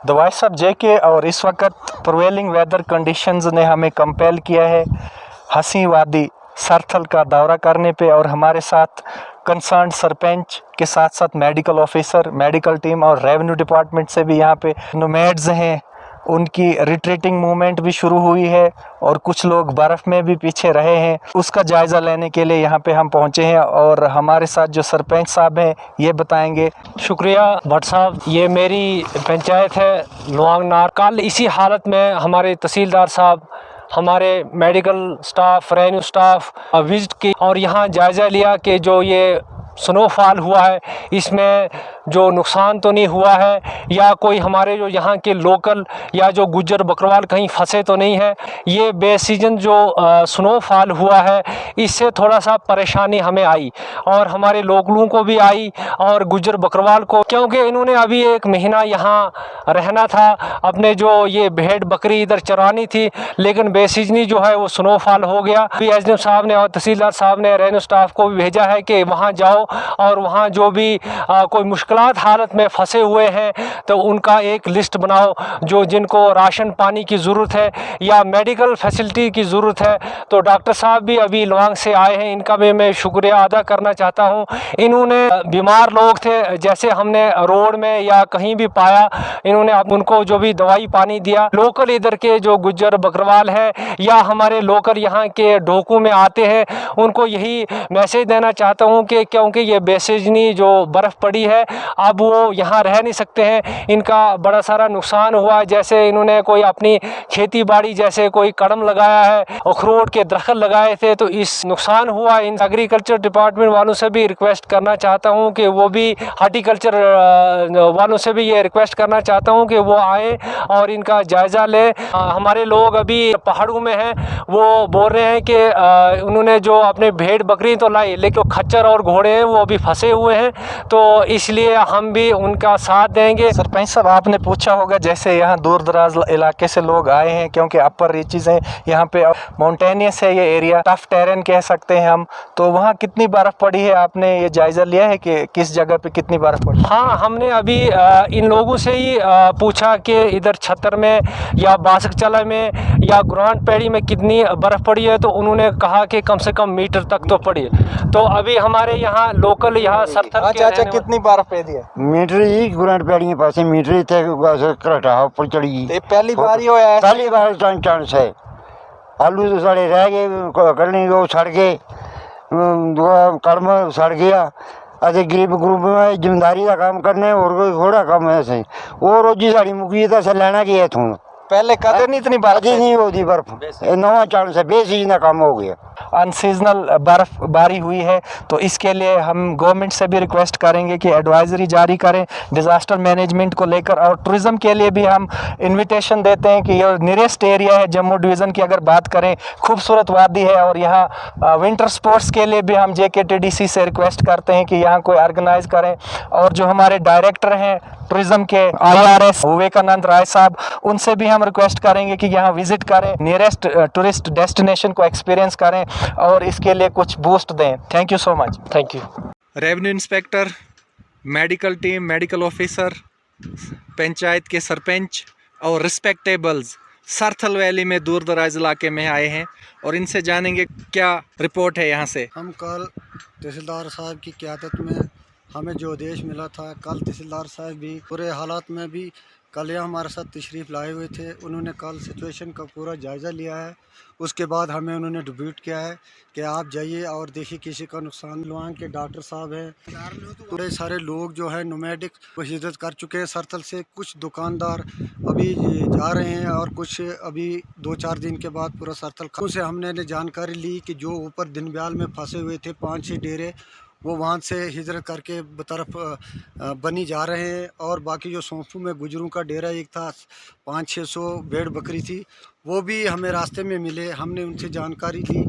दवाई साहब जेके, और इस वक्त प्रिवेलिंग वेदर कंडीशंस ने हमें कंपेल किया है हसी वादी सरथल का दौरा करने पे, और हमारे साथ कंसर्न सरपंच के साथ साथ मेडिकल ऑफिसर, मेडिकल टीम और रेवेन्यू डिपार्टमेंट से भी यहाँ पे नोमैड्स हैं, उनकी रिट्रीटिंग मूवमेंट भी शुरू हुई है और कुछ लोग बर्फ़ में भी पीछे रहे हैं। उसका जायज़ा लेने के लिए यहाँ पे हम पहुँचे हैं और हमारे साथ जो सरपंच साहब हैं ये बताएंगे। शुक्रिया भट्ट साहब। ये मेरी पंचायत है लुआंगनार। कल इसी हालत में हमारे तहसीलदार साहब, हमारे medical staff, revenue staff visit की और यहाँ जायज़ा लिया कि जो ये स्नोफॉल हुआ है इसमें जो नुकसान तो नहीं हुआ है, या कोई हमारे जो यहाँ के लोकल या जो गुज्जर बकरवाल कहीं फंसे तो नहीं है। ये बेसीजन जो स्नोफॉल हुआ है इससे थोड़ा सा परेशानी हमें आई और हमारे लोकलों को भी आई और गुज्जर बकरवाल को, क्योंकि इन्होंने अभी 1 महीना यहाँ रहना था, अपने जो ये भेड़ बकरी इधर चरानी थी, लेकिन बेसीजनी जो है वो स्नोफॉल हो गया। अभी एसडीएम साहब ने और तहसीलदार साहब ने रेवेन्यू स्टाफ को भी भेजा है कि वहाँ जाओ और वहाँ जो भी कोई मुश्किलात हालत में फंसे हुए हैं तो उनका एक लिस्ट बनाओ, जो जिनको राशन पानी की ज़रूरत है या मेडिकल फैसिलिटी की ज़रूरत है। तो डॉक्टर साहब भी अभी लुआंग से आए हैं, इनका भी मैं शुक्रिया अदा करना चाहता हूँ। इन्होंने बीमार लोग थे, जैसे हमने रोड में या कहीं भी पाया, इन्होंने उनको जो भी दवाई पानी दिया। लोकल इधर के जो गुज्जर बकरवाल है या हमारे लोकल यहाँ के ढोकू में आते हैं, उनको यही मैसेज देना चाहता हूँ कि क्योंकि ये बेसिजनी जो बर्फ़ पड़ी है अब वो यहाँ रह नहीं सकते हैं, इनका बड़ा सारा नुकसान हुआ। जैसे इन्होंने कोई अपनी खेती बाड़ी जैसे कोई कड़म लगाया है, अखरोट के दरख्त लगाए थे, तो इस नुकसान हुआ। इन एग्रीकल्चर डिपार्टमेंट वालों से भी रिक्वेस्ट करना चाहता हूँ कि वो भी, हार्टिकल्चर वालों से भी ये रिक्वेस्ट करना चाहता हूँ कि वो आए और इनका जायज़ा ले। हमारे लोग अभी पहाड़ों में हैं, वो बोल रहे हैं कि उन्होंने जो अपने भेड़ बकरी तो लाई, लेकिन खच्चर और घोड़े हैं वो अभी फंसे हुए हैं, तो इसलिए हम भी उनका साथ देंगे। सरपंच साहब, आपने पूछा होगा जैसे यहाँ दूर दराज इलाके से लोग आए हैं, क्योंकि अपर रीचेस हैं, यहाँ पे माउंटेनियस है ये एरिया, टफ टेरेन कह सकते हैं हम, तो वहाँ कितनी बर्फ़ पड़ी है? आपने ये जायज़ा लिया है कि किस जगह पे कितनी बर्फ़ पड़ी? हाँ, हमने अभी इन लोगों से ही पूछा कि इधर छतर में या बासक चला में या ग्रांट पैड़ी में कितनी बर्फ़ पड़ी है, तो उन्होंने कहा कि कम से कम मीटर तक तो पड़ी है। तो अभी हमारे यहाँ लोकल यहाँ सरथल अच्छा, कितनी बर्फ़ पड़ी है? मीटर ही ग्रांट पैड़ी के पास मीटर थे, घटा ऊपर चढ़ी गई। पहली बार ही होया है? पहली बार चांस है। आलू तो साढ़े रह गए, कड़नी वो सड़ गए, कड़म सड़ गया। अरे गरीब ग्रुप में जिम्मेदारी का काम करने और कोई घोड़ा काम है सही, वो रोजी साड़ी मुकी था लेना की है थू। पहले कदर नहीं इतनी बर्फ नहीं होती, बर्फ नवा चांस है, बेसीजन काम हो गया। अनसीजनल बर्फबारी हुई है, तो इसके लिए हम गवर्नमेंट से भी रिक्वेस्ट करेंगे कि एडवाइजरी जारी करें डिज़ास्टर मैनेजमेंट को लेकर, और टूरिज़्म के लिए भी हम इनविटेशन देते हैं कि ये नियरेस्ट एरिया है जम्मू डिवीज़न की अगर बात करें, खूबसूरत वादी है, और यहाँ विंटर स्पोर्ट्स के लिए भी हम JKTDC से रिक्वेस्ट करते हैं कि यहाँ कोई ऑर्गेनाइज़ करें। और जो हमारे डायरेक्टर हैं टूरिज़्म के IRS विवेकानंद राय साहब, उनसे भी हम रिक्वेस्ट करेंगे कि यहाँ विज़िट करें, नियरेस्ट टूरिस्ट डेस्टिनेशन को एक्सपीरियंस करें और इसके लिए कुछ बूस्ट दें। Thank you so much. Thank you. Revenue inspector, medical team, medical officer, panchayat के सरपंच और रिस्पेक्टेबल्स सरथल वैली में दूर दराज इलाके में आए हैं और इनसे जानेंगे क्या रिपोर्ट है यहाँ से। हम कल तहसीलदार साहब की क़यादत में हमें जो आदेश मिला था, कल तहसीलदार साहब भी पूरे हालात में भी कल यहाँ हमारे साथ तशरीफ़ लाए हुए थे। उन्होंने कल सिचुएशन का पूरा जायज़ा लिया है, उसके बाद हमें उन्होंने डिब्यूट किया है कि आप जाइए और देखिए किसी का नुकसान। लुआंग के डॉक्टर साहब हैं, बड़े सारे लोग जो है नोमैडिक हिजरत कर चुके हैं सरथल से। कुछ दुकानदार अभी जा रहे हैं और कुछ अभी 2-4 दिन के बाद पूरा सरथल से हमने जानकारी ली कि जो ऊपर दीनदयाल में फंसे हुए थे 5-6 डेरे, वो वहाँ से हिजरत करके तरफ बनी जा रहे हैं। और बाकी जो सोंफू में गुजरों का डेरा एक था, 500-600 भेड़ बकरी थी, वो भी हमें रास्ते में मिले। हमने उनसे जानकारी ली,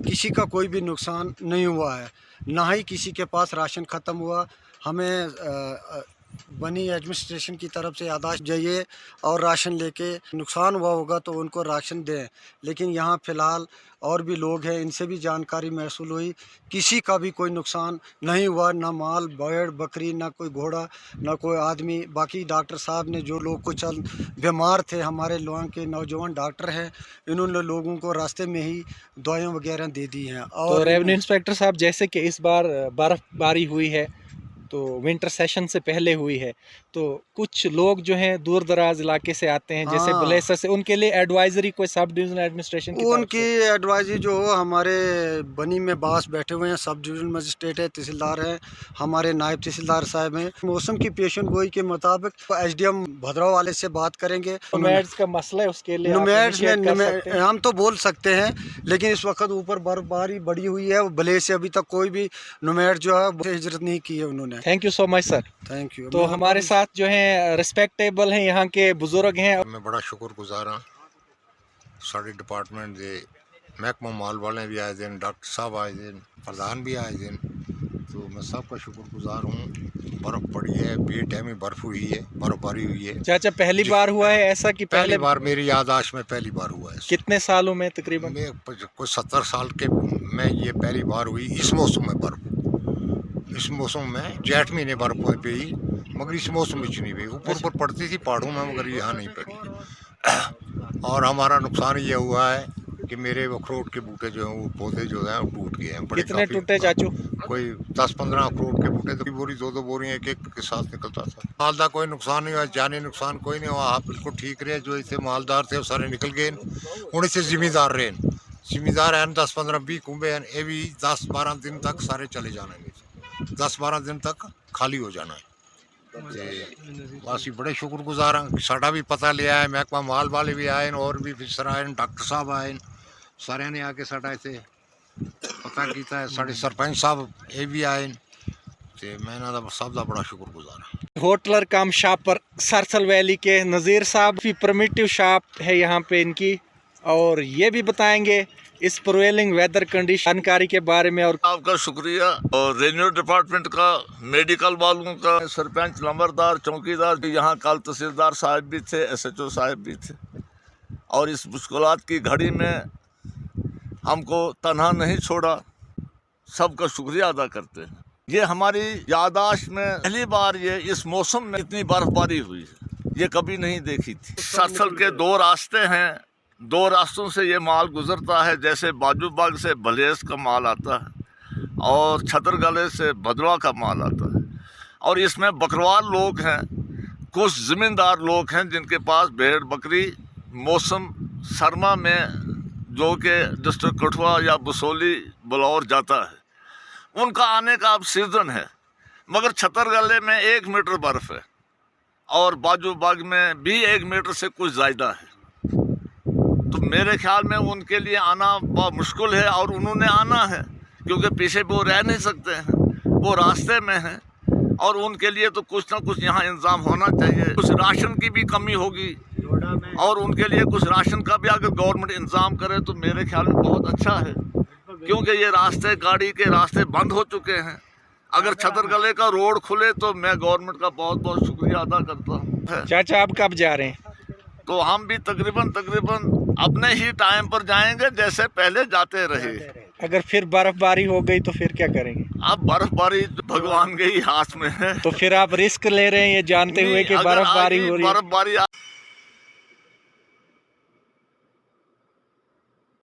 किसी का कोई भी नुकसान नहीं हुआ है, ना ही किसी के पास राशन ख़त्म हुआ। हमें बनी एडमिनिस्ट्रेशन की तरफ से यादाश्त जाइए और राशन लेके नुकसान हुआ होगा तो उनको राशन दें। लेकिन यहाँ फ़िलहाल और भी लोग हैं, इनसे भी जानकारी महसूल हुई, किसी का भी कोई नुकसान नहीं हुआ, ना माल भेड़ बकरी, ना कोई घोड़ा, ना कोई आदमी। बाकी डॉक्टर साहब ने जो लोग कुछ बीमार थे, हमारे लोगों के नौजवान डॉक्टर हैं, इन्होंने लोगों को रास्ते में ही दवाइयाँ वगैरह दे दी हैं। तो और रेवेन्यू इंस्पेक्टर साहब, जैसे कि इस बार बर्फबारी हुई है तो विंटर सेशन से पहले हुई है, तो कुछ लोग जो हैं दूर दराज इलाके से आते हैं, जैसे हाँ। बलेसर से, उनके लिए एडवाइजरी कोई सब डिवीजनल एडमिनिस्ट्रेशन की तरफ उनकी से? एडवाइजरी जो हमारे बनी में बास बैठे हुए हैं, सब डिविजनल मजिस्ट्रेट है, तहसीलदार हैं, हमारे नायब तहसीलदार साहब हैं। मौसम की पेशन गोई के मुताबिक एसडीएम भद्रवाह वाले से बात करेंगे। नोमैड्स का मसला है, उसके लिए आप नोमैड्स initiate कर सकते हैं। हम तो बोल सकते हैं, लेकिन इस वक्त ऊपर बर्फबारी बढ़ी हुई है, बले से अभी तक कोई भी नोमैड जो है हिजरत नहीं की है उन्होंने। Thank you so much sir. Thank you. तो हमारे साथ जो हैं रिस्पेक्टेबल हैं, यहाँ के बुजुर्ग हैं। मैं बड़ा शुक्रगुजार हाँ साढ़े डिपार्टमेंट के महकमा माल वाले भी आए दिन, डॉक्टर साहब आए दिन, प्रधान भी आए दिन, तो मैं सबका शुक्रगुजार हूँ। बर्फ़ पड़ी है, बेटैमी बर्फ़ हुई है, बर्फबारी हुई है। चाचा पहली बार हुआ है ऐसा कि पहली बार मेरी याददाश्त में पहली बार हुआ है। कितने सालों में तकरीबन? मैं कुछ 70 साल के में ये पहली बार हुई इस मौसम में बर्फ़। इस मौसम में जेठ महीने बर्फ़ पड़ी, मगर इस मौसम में नहीं हुई। ऊपर पड़ती थी पहाड़ों में, मगर यहाँ नहीं पड़ी। और हमारा नुकसान ये हुआ है कि मेरे अखरोट के बूटे जो हैं, वो पौधे जो हैं वो टूट गए हैं। कितने टूटे चाचू? कोई 10-15 अखरोट के बूटे, तो बोरी 2-2 बोरी एक एक के साथ निकलता था। मालदार कोई नुकसान नहीं हुआ, जानी नुकसान कोई नहीं हुआ। आप बिल्कुल ठीक रहे। जो इसे मालदार थे वो सारे निकल गए, उन्हीं से जिम्मेदार रहे। जिम्मेदार हैं 10-15-20 कुंबे हैं, ये भी 10-12 दिन तक सारे चले जाने, 10-12 दिन तक खाली हो जाना है। बस बड़े शुक्रगुजार हैं। साढ़ा भी पता लिया है, महकमा माल वाले भी आए, और भी अफसर आए, डॉक्टर साहब आए, सारे ने आके साढ़ा इसे पता किया है। साढ़े सरपंच साहब ये भी आए, तो मैं इन्हों का सब का बड़ा शुक्रगुजार हाँ। होटलर कम शापर सरसल वैली के नज़ीर साहब की परमिटिव शॉप है यहाँ पे इनकी, और ये भी बताएंगे इस प्रिवेलिंग वेदर कंडीशन जानकारी के बारे में। और आपका शुक्रिया, और रेवेन्यू डिपार्टमेंट का, मेडिकल वालों का, सरपंच, नंबरदार, चौकीदार, यहाँ कल तहसीलदार साहब भी थे, एसएचओ साहब भी थे, और इस मुश्किलात की घड़ी में हमको तन्हा नहीं छोड़ा। सबका शुक्रिया अदा करते हैं। ये हमारी यादाश्त में पहली बार ये इस मौसम में इतनी बर्फबारी हुई है, ये कभी नहीं देखी थी। सरसल के 2 रास्ते हैं, 2 रास्तों से ये माल गुजरता है। जैसे बाजूबाग से भलेस का माल आता है और छतरगले से भद्रवाह का माल आता है। और इसमें बकरवाल लोग हैं, कुछ ज़मींदार लोग हैं जिनके पास भेड़ बकरी मौसम सरमा में, जो कि डिस्ट्रिक्ट कठुआ या बसोली बलौर जाता है, उनका आने का अब सीज़न है। मगर छतरगले में 1 मीटर बर्फ़ है और बाजूबाग में भी 1 मीटर से कुछ ज़्यादा है। तो मेरे ख्याल में उनके लिए आना बहुत मुश्किल है, और उन्होंने आना है क्योंकि पीछे वो रह नहीं सकते हैं, वो रास्ते में हैं, और उनके लिए तो कुछ ना कुछ यहाँ इंतज़ाम होना चाहिए। कुछ राशन की भी कमी होगी, और उनके लिए कुछ राशन का भी अगर गवर्नमेंट इंतज़ाम करे तो मेरे ख्याल में बहुत अच्छा है, क्योंकि ये रास्ते, गाड़ी के रास्ते बंद हो चुके हैं। अगर छतरगले का रोड खुले तो मैं गवर्नमेंट का बहुत बहुत शुक्रिया अदा करता हूँ। चाचा आप कब जा रहे हैं? तो हम भी तकरीबन अपने ही टाइम पर जाएंगे, जैसे पहले जाते रहे। अगर फिर बर्फबारी हो गई तो फिर क्या करेंगे? अब बर्फबारी भगवान के ही हाथ में है। तो फिर आप रिस्क ले रहे हैं ये जानते हुए कि अगर बर्फबारी आगे हो रही है। बर्फबारी